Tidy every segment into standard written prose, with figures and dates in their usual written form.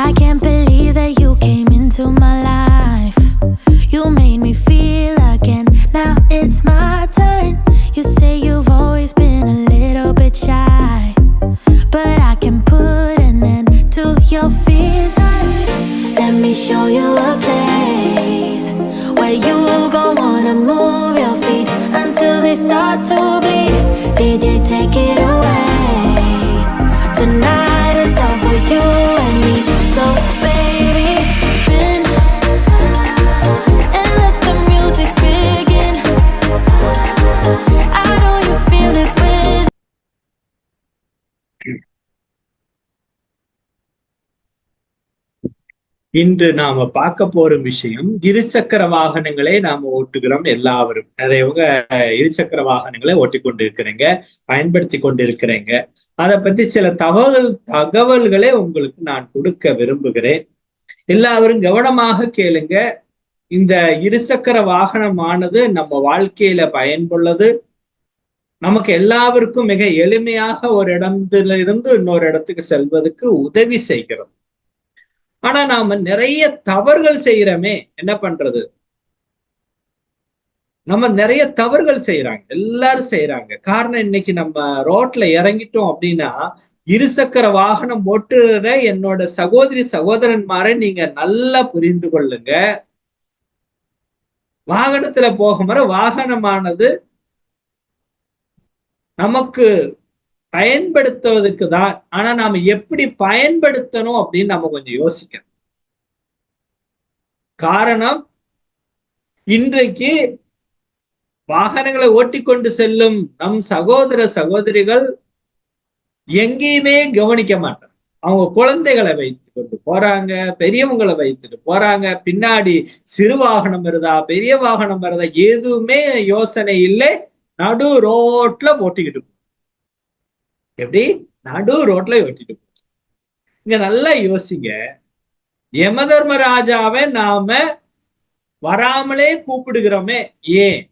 I can't believe that you came into my life. You made me feel again. Now it's my turn. You say you've always been a little bit shy, but I can put an end to your fears. Let me show you a place where you gon' wanna move your feet until they start to bleed. DJ, take it away. Tonight is all for you and me. So baby, spin and let the music begin. I know you feel it with. இன்று நாம பார்க்க போற விஷயம், இருசக்கர வாகனங்களை நாம ஓட்டுகிறோம். எல்லாரும் நிறையவங்க இருசக்கர வாகனங்களை ஓட்டிக்கொண்டு இருக்கிறீங்க, பயன்படுத்தி கொண்டு இருக்கிறீங்க. அதை பத்தி சில தகவல்களை உங்களுக்கு நான் கொடுக்க விரும்புகிறேன். எல்லாரும் கவனமாக கேளுங்க. இந்த இருசக்கர வாகனமானது நம்ம வாழ்க்கையில பயன்புள்ளது. நமக்கு எல்லாருக்கும் மிக எளிமையாக ஒரு இடத்துல இருந்து இன்னொரு இடத்துக்கு செல்வதற்கு உதவி செய்கிறோம். ஆனா நாம நிறைய தவறுகள் செய்யறோமே, என்ன பண்றது? நம்ம நிறைய தவறுகள் செய்யறாங்க, எல்லாரும் செய்யறாங்க. காரணம், இன்னைக்கு நம்ம ரோட்ல இறங்கிட்டோம் அப்படின்னா, இருசக்கர வாகனம் ஓட்டுற என்னோட சகோதரி சகோதரன்மாரை நீங்க நல்லா புரிந்து கொள்ளுங்க. வாகனத்துல போகும்போது வாகனமானது நமக்கு பயன்படுத்துவதற்கு தான். ஆனா நாம எப்படி பயன்படுத்தணும் அப்படின்னு நம்ம கொஞ்சம் யோசிக்கணும். காரணம், இன்றைக்கு வாகனங்களை ஓட்டிக்கொண்டு செல்லும் நம் சகோதர சகோதரிகள் எங்கேயுமே கவனிக்க மாட்டாங்க. அவங்க குழந்தைகளை வைத்து கொண்டு போறாங்க, பெரியவங்களை வைத்துட்டு போறாங்க. பின்னாடி சிறு வாகனம் வருதா, பெரிய வாகனம் வருதா, எதுவுமே யோசனை இல்லை. நடு ரோட்ல ஓட்டிக்கிட்டு, எப்படி நடு ரோட்ல ஓட்டிட்டு. இங்க நல்லா யோசிங்க. யமதர்மராஜாவை நாம வராமலே கூப்பிடுகிறோமே, ஏன்?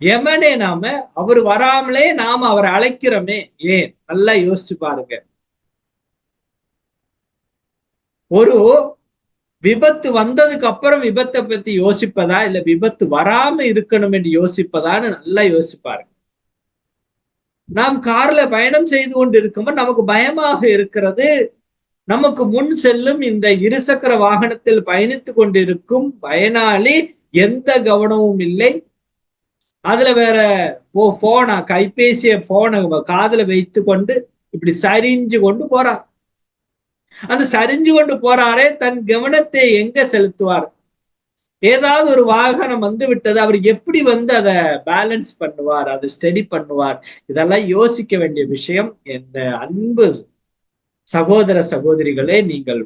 யமனே நாம அவர் வராமலே நாம அவரை அழைக்கிறோமே, ஏன்? நல்லா யோசிச்சு பாருங்க. ஒரு விபத்து வந்ததுக்கு அப்புறம் விபத்தை பத்தி யோசிப்பதா, இல்ல விபத்து வராம இருக்கணும் என்று யோசிப்பதான்னு நல்லா யோசிப்பாருங்க. நாம் கார்ல பயணம் செய்து கொண்டு இருக்கும்போது நமக்கு பயமாக இருக்கிறது. நமக்கு முன் செல்லும் இந்த இருசக்கர வாகனத்தில் பயணித்து கொண்டிருக்கும் பயனாளி எந்த கவனமும் இல்லை. அதுல வேற போன கைபேசிய போனை காதுல வைத்து கொண்டு இப்படி சரிஞ்சு கொண்டு போறார். அந்த சரிஞ்சு கொண்டு போறாரே, தன் கவனத்தை எங்க செலுத்துவார்? ஏதாவது ஒரு வாகனம் வந்து விட்டது, அவர் எப்படி அதை பேலன்ஸ் பண்ணுவார், அதை ஸ்டடி பண்ணுவார்? இதெல்லாம் யோசிக்க வேண்டிய விஷயம். என்ற அன்பு சகோதர சகோதரிகளே, நீங்கள்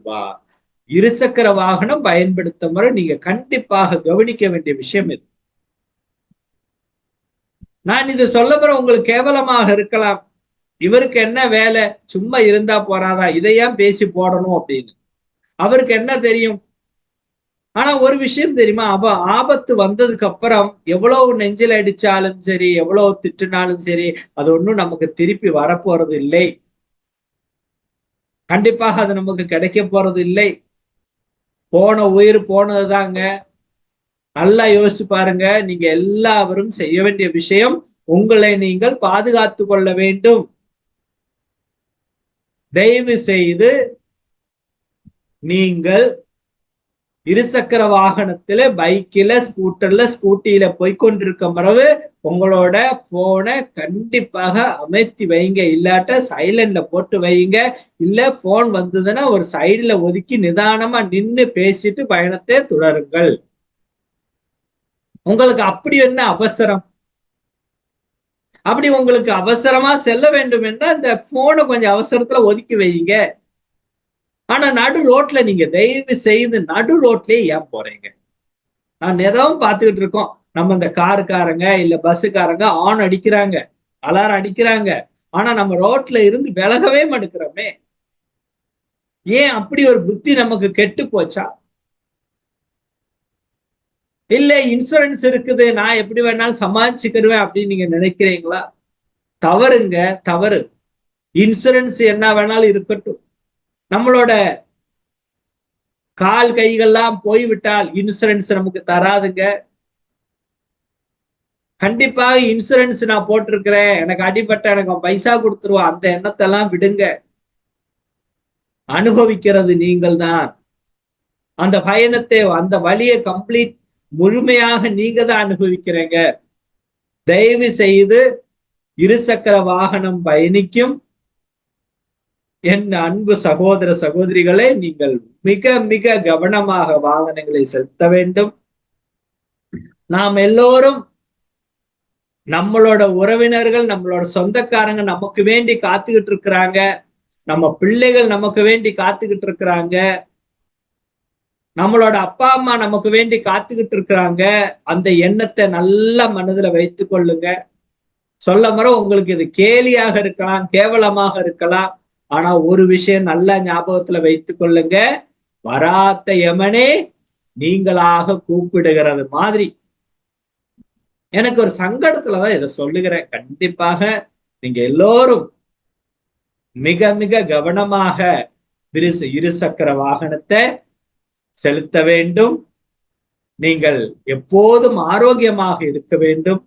இருசக்கர வாகனம் பயன்படுத்தும் முறை நீங்க கண்டிப்பாக கவனிக்க வேண்டிய விஷயம் இது. நான் இது சொல்ல போற உங்களுக்கு கேவலமாக இருக்கலாம். இவருக்கு என்ன வேலை, சும்மா இருந்தா போறாதா, இதையாம் பேசி போடணும் அப்படின்னு. அவருக்கு என்ன தெரியும்? ஆனா ஒரு விஷயம் தெரியுமா? ஆபத்து வந்ததுக்கு அப்புறம் எவ்வளவு நெஞ்சில் அடிச்சாலும் சரி, எவ்வளவு திட்டினாலும் சரி, அது ஒண்ணும் நமக்கு திருப்பி வரப்போறது இல்லை. கண்டிப்பாக அது நமக்கு கிடைக்க போறது இல்லை. போன உயிர் போனதுதாங்க. நல்லா யோசிச்சு பாருங்க. நீங்க எல்லாரும் செய்ய வேண்டிய விஷயம், உங்களை நீங்கள் பாதுகாத்து கொள்ள வேண்டும். தயவு செய்து நீங்கள் இருசக்கர வாகனத்துல, பைக்கில, ஸ்கூட்டர்ல, ஸ்கூட்டியில போய்கொண்டிருக்கும் பிறகு உங்களோட போனை கண்டிப்பாக அமைத்தி வைங்க. இல்லாட்ட சைலண்ட்ல போட்டு வைங்க. இல்ல போன் வந்ததுன்னா ஒரு சைடுல ஒதுக்கி நிதானமா நின்னு பேசிட்டு பயணத்தை தொடருங்கள். உங்களுக்கு அப்படி என்ன அவசரம்? அப்படி உங்களுக்கு அவசரமா செல்ல வேண்டும் என்றால் இந்த போனை கொஞ்சம் அவசரத்துல ஒதுக்கி வைங்க. ஆனா நடு ரோட்ல நீங்க தயவு செய்து நடு ரோட்லயே ஏன் போறீங்க? நான் எதாவது பார்த்துக்கிட்டு இருக்கோம். நம்ம இந்த காருக்காரங்க இல்ல பஸ்ஸுக்காரங்க ஆன் அடிக்கிறாங்க, அலாரம் அடிக்கிறாங்க. ஆனா நம்ம ரோட்ல இருந்து விலகவே மாட்டேங்கிறோமே. ஏன் அப்படி ஒரு புத்தி நமக்கு கெட்டு போச்சா? இல்ல இன்சூரன்ஸ் இருக்குது, நான் எப்படி வேணாலும் சமாளிச்சுக்கிடுவேன் அப்படின்னு நீங்க நினைக்கிறீங்களா? தவறுங்க, தவறு. இன்சூரன்ஸ் என்ன வேணாலும் இருக்கட்டும். நம்மளோட கால் கைகள்லாம் போய்விட்டால் இன்சூரன்ஸ் நமக்கு தராதுங்க. கண்டிப்பாக இன்சூரன்ஸ் நான் போட்டிருக்கிறேன், எனக்கு அடிபட்ட எனக்கு பைசா கொடுத்துருவான், அந்த எண்ணத்தை எல்லாம் விடுங்க. அனுபவிக்கிறது நீங்கள் தான். அந்த பயணத்தை, அந்த வழியை கம்ப்ளீட் முழுமையாக நீங்க தான் அனுபவிக்கிறீங்க. தயவு செய்து இருசக்கர வாகனம் பயணிக்கும் என் அன்பு சகோதர சகோதரிகளை, நீங்கள் மிக மிக கவனமாக வாகனங்களை செலுத்த வேண்டும். நாம் எல்லோரும், நம்மளோட உறவினர்கள், நம்மளோட சொந்தக்காரங்க நமக்கு வேண்டி காத்துக்கிட்டு இருக்கிறாங்க, நம்ம பிள்ளைகள் நமக்கு வேண்டி காத்துக்கிட்டு இருக்கிறாங்க, நம்மளோட அப்பா அம்மா நமக்கு வேண்டி காத்துக்கிட்டு இருக்கிறாங்க. அந்த எண்ணத்தை நல்ல மனதுல வைத்துக் கொள்ளுங்க. சொல்ல முறை உங்களுக்கு இது கேலியாக இருக்கலாம், கேவலமாக இருக்கலாம். ஆனா ஒரு விஷயம் நல்லா ஞாபகத்துல வைத்துக் கொள்ளுங்க, வராத்த யமனே நீங்களாக கூப்பிடுகிறது மாதிரி. எனக்கு ஒரு சங்கடத்துலதான் இதை சொல்லுகிறேன். கண்டிப்பாக நீங்க எல்லோரும் மிக மிக கவனமாக இருசக்கர வாகனத்தை செலுத்த வேண்டும். நீங்கள் எப்போதும் ஆரோக்கியமாக இருக்க வேண்டும்.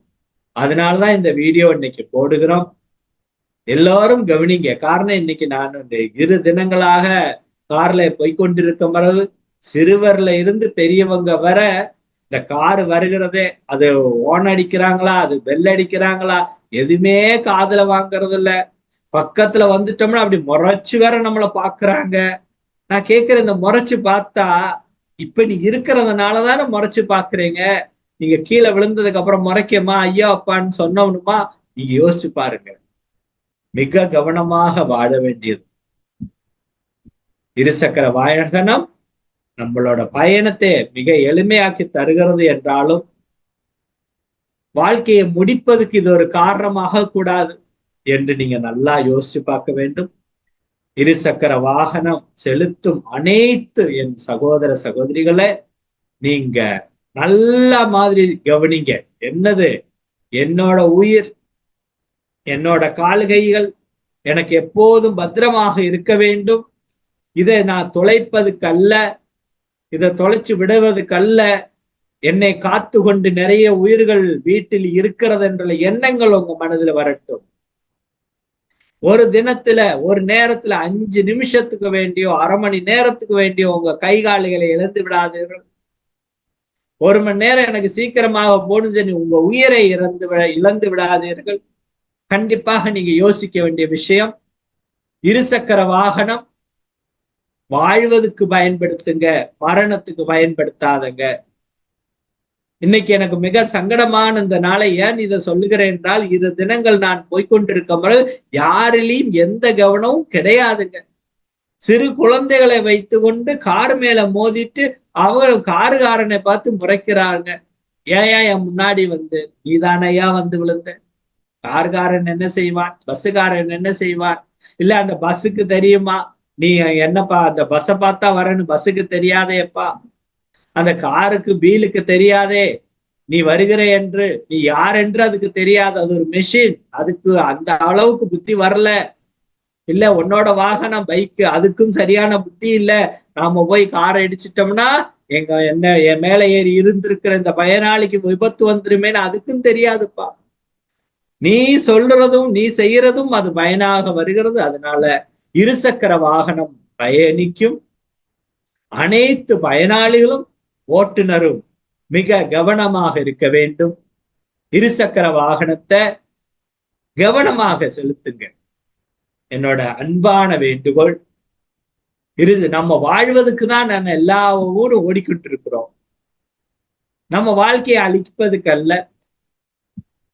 அதனாலதான் இந்த வீடியோ இன்னைக்கு போடுகிறோம். எல்லாரும் கவனிங்க. காரணம், இன்னைக்கு நான் 2 தினங்களாக கார்ல போய்கொண்டிருக்க மரபு, சிறுவர்ல இருந்து பெரியவங்க வர இந்த கார் வருகிறதே, அது ஓன் அடிக்கிறாங்களா, அது பெல் அடிக்கிறாங்களா, எதுவுமே காதுல வாங்கறது இல்ல. பக்கத்துல வந்துட்டோம்னா அப்படி முறைச்சு வேற நம்மளை பாக்குறாங்க. நான் கேட்கிறேன், இந்த முறைச்சு பார்த்தா இப்ப நீ இருக்கிறதுனாலதானே முறைச்சு பாக்குறீங்க. நீங்க கீழே விழுந்ததுக்கு அப்புறம் முறைக்கமா ஐயா அப்பான்னு சொன்னோம்னுமா, நீங்க யோசிச்சு பாருங்க. மிக கவனமாக வாழ வேண்டியது. இருசக்கர வாகனம் நம்மளோட பயணத்தை மிக எளிமையாக்கி தருகிறது என்றாலும், வாழ்க்கையை முடிப்பதுக்கு இது ஒரு காரணமாக கூடாது என்று நீங்க நல்லா யோசிச்சு பார்க்க வேண்டும். இருசக்கர வாகனம் செலுத்தும் அனைத்து என் சகோதர சகோதரிகளை நீங்க நல்ல மாதிரி கவனிங்க. என்னது, என்னோட உயிர், என்னோட கால்கைகள் எனக்கு எப்போதும் பத்திரமாக இருக்க வேண்டும். இதை நான் தொலைப்பதுக்கு அல்ல, இதை தொலைச்சு விடுவதுக்கு அல்ல, என்னை காத்து கொண்டு நிறைய உயிர்கள் வீட்டில் இருக்கிறது என்ற எண்ணங்கள் உங்க மனதில் வரட்டும். ஒரு தினத்துல, ஒரு நேரத்துல 5 நிமிஷத்துக்கு வேண்டியோ 1/2 மணி நேரத்துக்கு வேண்டியோ உங்க கை கால்களை இழந்து விடாதீர்கள். 1 மணி நேரம் எனக்கு சீக்கிரமாக போடுஞ்சு உங்க உயிரை இழந்து விடாதீர்கள். கண்டிப்பாக நீங்க யோசிக்க வேண்டிய விஷயம், இருசக்கர வாகனம் வாழ்வதற்கு பயன்படுத்துங்க, மரணத்துக்கு பயன்படுத்தாதங்க. இன்னைக்கு எனக்கு மிக சங்கடமான இந்த நாளை ஏன் இதை சொல்லுகிறேன் என்றால், 2 தினங்கள் நான் போய்கொண்டிருக்கும் யாரிலையும் எந்த கவனமும் கிடையாதுங்க. சிறு குழந்தைகளை வைத்து கொண்டு கார் மேல மோதிட்டு அவங்க காருக்காரனை பார்த்து முறைக்கிறாங்க. ஏன் என் முன்னாடி வந்து நீதானையா வந்து விழுந்த? கார்காரன் என்ன செய்வான், பஸ்ஸுக்காரன் என்ன செய்வான்? இல்ல அந்த பஸ்ஸுக்கு தெரியுமா நீ என்னப்பா அந்த பஸ்ஸை பார்த்தா வரன்னு பஸ்ஸுக்கு தெரியாதேப்பா, அந்த காருக்கு பீலுக்கு தெரியாதே நீ வருகிற என்று, நீ யார் என்று அதுக்கு தெரியாது, அது ஒரு மெஷின், அதுக்கு அந்த அளவுக்கு புத்தி வரல. இல்ல உன்னோட வாகனம் பைக்கு, அதுக்கும் சரியான புத்தி இல்ல, நாம போய் காரை இடிச்சிட்டோம்னா என் மேல ஏறி இருந்திருக்கிற இந்த பயனாளிக்கு விபத்து வந்துருமேன்னு அதுக்கும் தெரியாதுப்பா. நீ சொல்றதும் நீ செய்யறதும் அது பயனாக வருகிறது. அதனால இருசக்கர வாகனம் பயணிக்கும் அனைத்து பயனாளிகளும் ஓட்டுநரும் மிக கவனமாக இருக்க வேண்டும். இருசக்கர வாகனத்தை கவனமாக செலுத்துங்க, என்னோட அன்பான வேண்டுகோள். நம்ம வாழ்வதற்கு தான் நம்ம எல்லா ஊரும் ஓடிக்கிட்டு இருக்கிறோம், நம்ம வாழ்க்கையை அழிப்பதுக்கு அல்ல.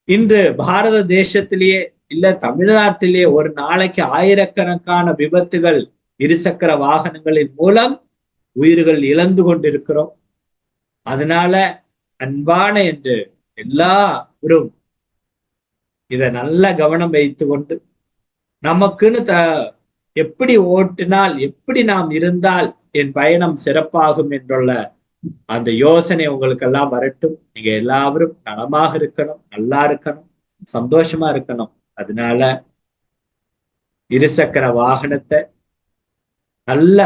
இன்று பாரத தேசத்திலேயே இல்ல தமிழ்நாட்டிலேயே ஒரு நாளைக்கு ஆயிரக்கணக்கான விபத்துகள் இருசக்கர வாகனங்களின் மூலம் உயிர்கள் இழந்து கொண்டிருக்கிறோம். அதனால அன்பான என்று எல்லாரும் இதை நல்ல கவனம் வைத்து கொண்டு நமக்குன்னு எப்படி ஓட்டினால், எப்படி நாம் இருந்தால் என் பயணம் சிறப்பாகும் என்றுள்ள அந்த யோசனை உங்களுக்கு எல்லாம் வரட்டும். நீங்க எல்லாரும் நலமாக இருக்கணும், நல்லா இருக்கணும், சந்தோஷமா இருக்கணும். அதனால இருசக்கர வாகனத்தை நல்ல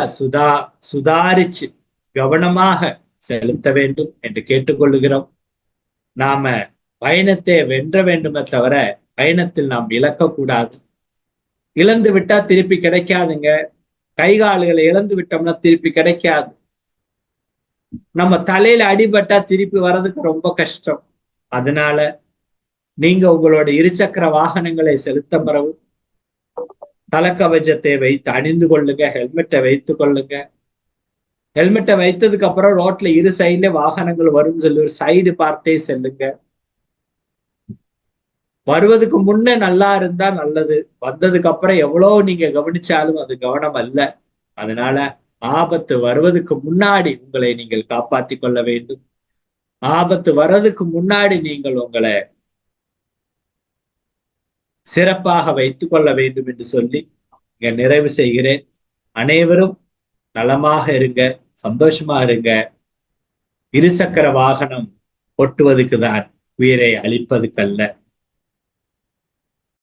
சுதாரிச்சு கவனமாக செலுத்த வேண்டும் என்று கேட்டுக்கொள்ளுகிறோம். நாம பயணத்தை வென்ற வேண்டுமே தவிர பயணத்தில் நாம் இழக்கக்கூடாது. இழந்து விட்டா திருப்பி கிடைக்காதுங்க. கை கால்களை இழந்து விட்டோம்னா திருப்பி கிடைக்காது. நம்ம தலையில அடிபட்டா திருப்பி வர்றதுக்கு ரொம்ப கஷ்டம். அதனால நீங்க உங்களோட இருசக்கர வாகனங்களை செலுத்த பிறகு தலைக்கவசத்தை வைத்து அணிந்து கொள்ளுங்க, ஹெல்மெட்டை வைத்துக் கொள்ளுங்க. ஹெல்மெட்டை வைத்ததுக்கு அப்புறம் ரோட்ல இரு சைடுல வாகனங்கள் வரும் சொல்லி ஒரு சைடு பார்த்தே செல்லுங்க. வருவதுக்கு முன்ன நல்லா இருந்தா நல்லது. வந்ததுக்கு அப்புறம் எவ்வளவு நீங்க கவனிச்சாலும் அது கவனம் அல்ல. அதனால ஆபத்து வருவதற்கு முன்னாடி உங்களை நீங்கள் காப்பாற்றிக் கொள்ள வேண்டும். ஆபத்து வர்றதுக்கு முன்னாடி நீங்கள் உங்களை சிறப்பாக வைத்துக் கொள்ள வேண்டும் என்று சொல்லி இங்க நிறைவு செய்கிறேன். அனைவரும் நலமாக இருங்க, சந்தோஷமா இருங்க. இருசக்கர வாகனம் ஓட்டுவதுக்கு தான், உயிரை அழிப்பதுக்கல்ல.